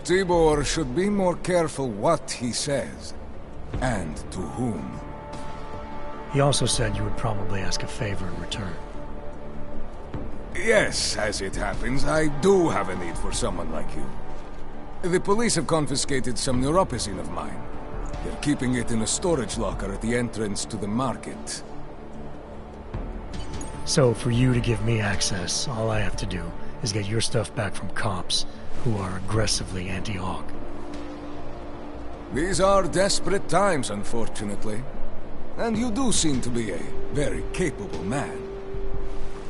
Tibor should be more careful what he says, and to whom. He also said you would probably ask a favor in return. Yes, as it happens, I do have a need for someone like you. The police have confiscated some neuropazine of mine. They're keeping it in a storage locker at the entrance to the market. So for you to give me access, all I have to do is get your stuff back from cops who are aggressively anti-Hawk. These are desperate times, unfortunately. And you do seem to be a very capable man.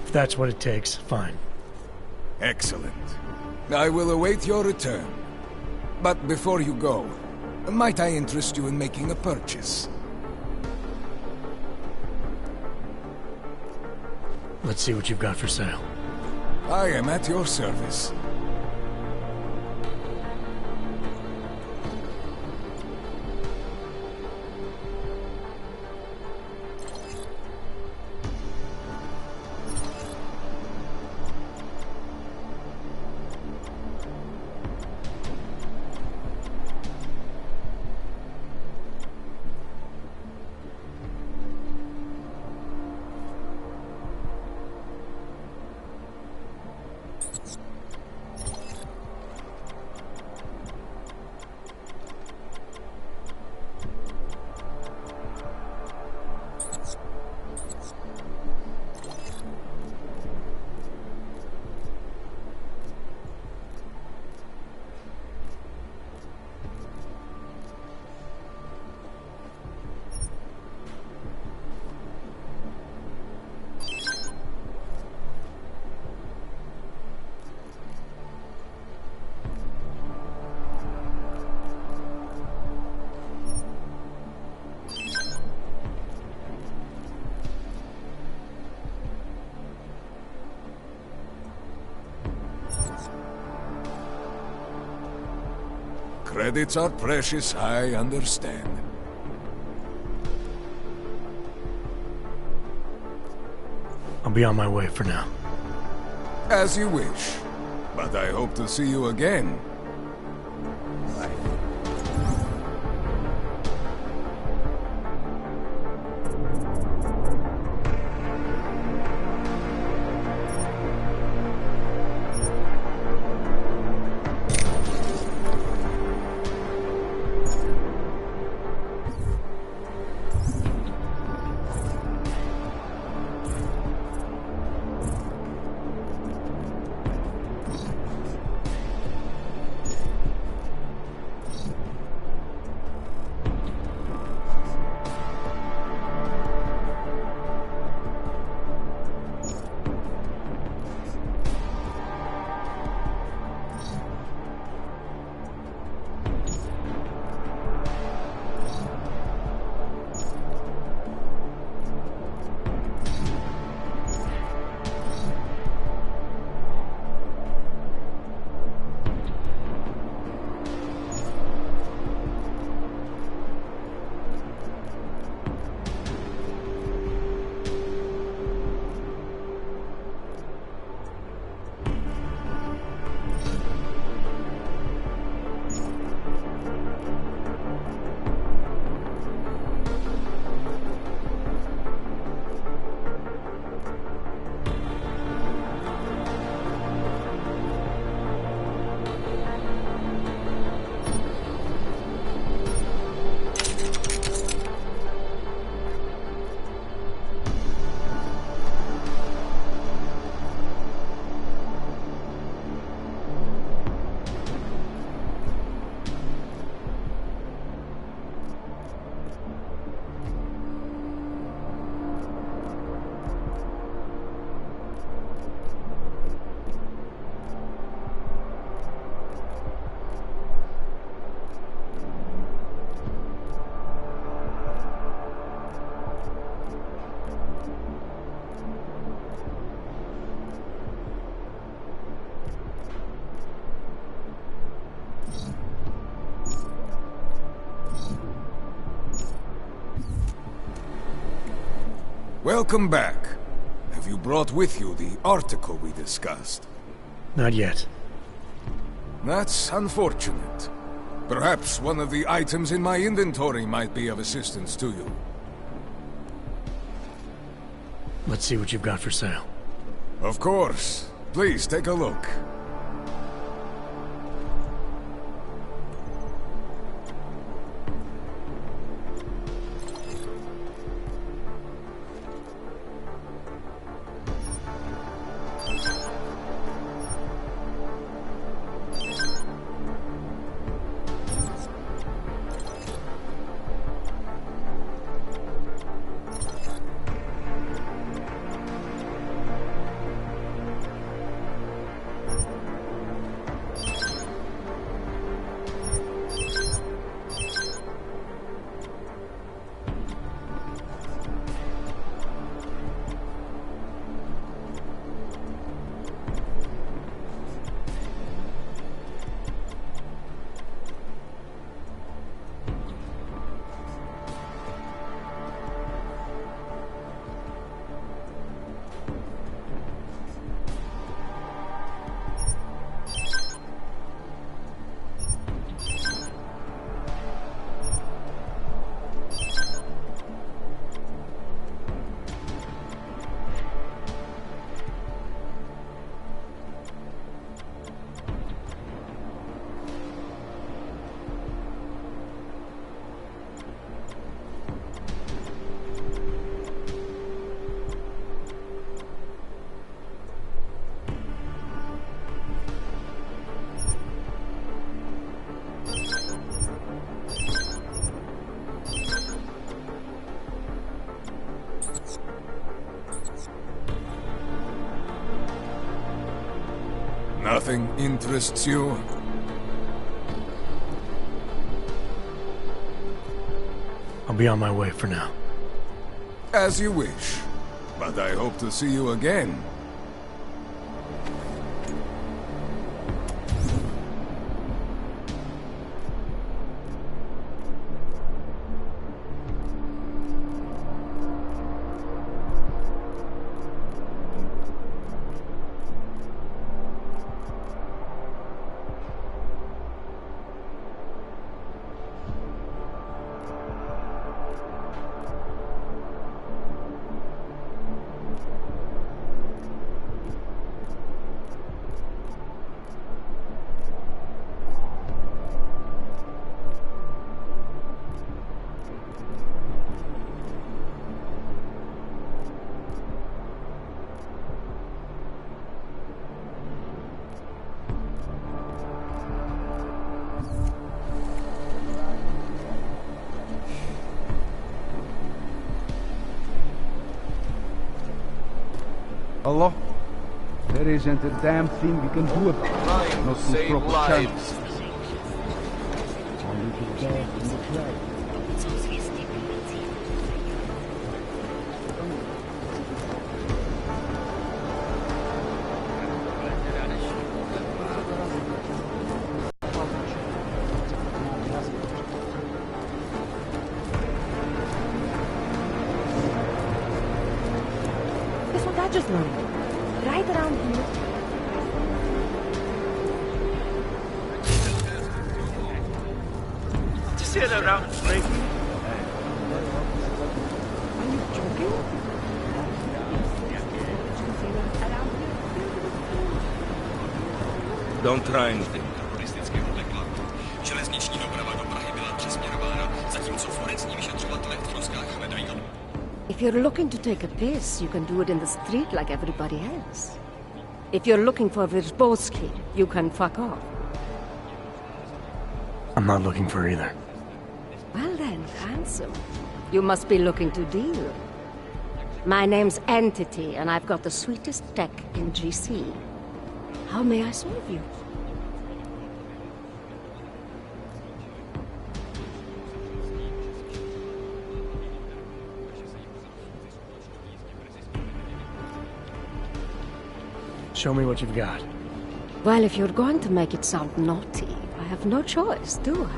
If that's what it takes, fine. Excellent. I will await your return. But before you go, might I interest you in making a purchase? Let's see what you've got for sale. I am at your service. Credits are precious, I understand. I'll be on my way for now. As you wish. But I hope to see you again. Welcome back. Have you brought with you the article we discussed? Not yet. That's unfortunate. Perhaps one of the items in my inventory might be of assistance to you. Let's see what you've got for sale. Of course. Please take a look. Nothing interests you? I'll be on my way for now. As you wish. But I hope to see you again. Hello? There isn't a damn thing we can do about it. Trying Not to with save proper lives. Only to gas in the flag. Guess what I just learned? Right around here. Did you see it around breaking? Are you joking? Don't try anything. Železniční doprava do Prahy byla přesměrována, zatímco forenzní vyšetřovatelé v troskách hledají. If you're looking to take a piss, you can do it in the street like everybody else. If you're looking for Vyrzbowski, you can fuck off. I'm not looking for either. Well then, handsome. You must be looking to deal. My name's Entity, and I've got the sweetest tech in GC. How may I serve you? Show me what you've got. Well, if you're going to make it sound naughty, I have no choice, do I?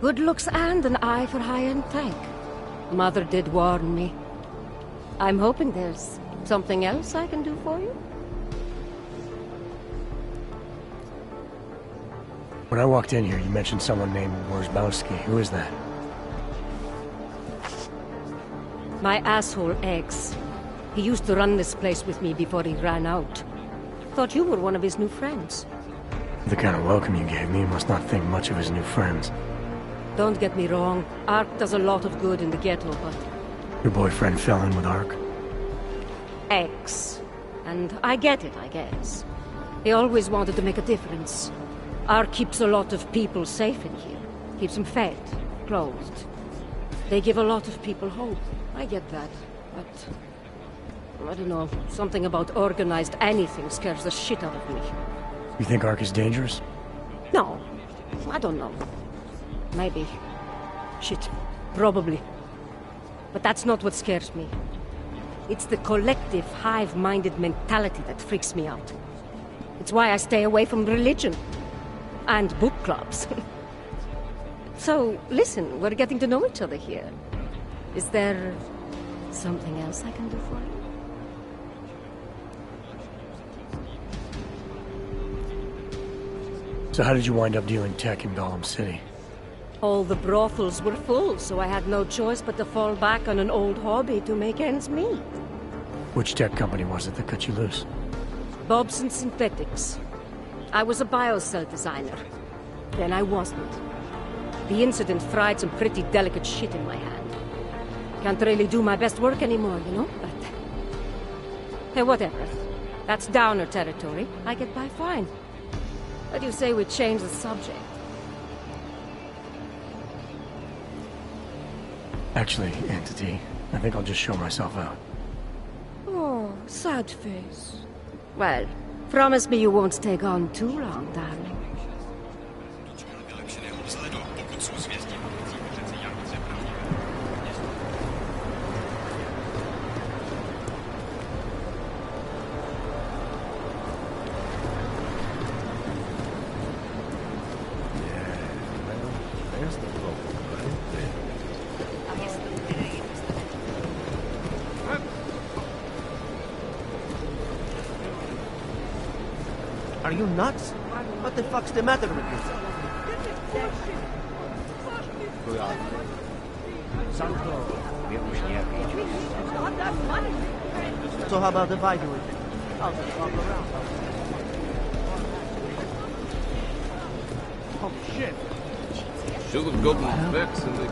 Good looks and an eye for high-end tech. Mother did warn me. I'm hoping there's something else I can do for you? When I walked in here, you mentioned someone named Wyrzbowski. Who is that? My asshole ex. He used to run this place with me before he ran out. Thought you were one of his new friends. The kind of welcome you gave me, you must not think much of his new friends. Don't get me wrong. Ark does a lot of good in the ghetto, but... Your boyfriend fell in with Ark? Ex. And I get it, I guess. He always wanted to make a difference. Ark keeps a lot of people safe in here. Keeps them fed, clothed. They give a lot of people hope. I get that. But I don't know. Something about organized anything scares the shit out of me. You think Ark is dangerous? No. I don't know. Maybe. Shit. Probably. But that's not what scares me. It's the collective, hive-minded mentality that freaks me out. It's why I stay away from religion. And book clubs. So, listen, we're getting to know each other here. Is there something else I can do for you? So how did you wind up dealing tech in Golem City? All the brothels were full, so I had no choice but to fall back on an old hobby to make ends meet. Which tech company was it that cut you loose? Bobson Synthetics. I was a biocell designer. Then I wasn't. The incident fried some pretty delicate shit in my hand. Can't really do my best work anymore, you know, but... Hey, whatever. That's downer territory. I get by fine. What do you say we change the subject? Actually, Entity, I think I'll just show myself out. Oh, sad face. Well, promise me you won't take on too long, darling. Are you nuts? What the fuck's the matter with you? So how about if I do it? I'll just walk around. Oh shit! Should have gotten vaccinated.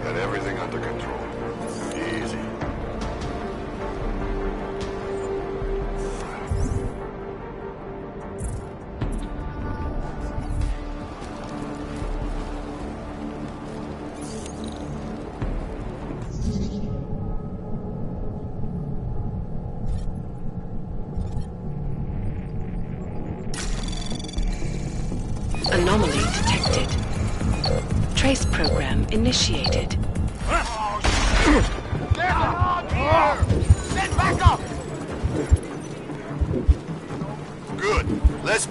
Got everything under control. Easy. Anomaly detected. Trace program initiated. Good. Let's...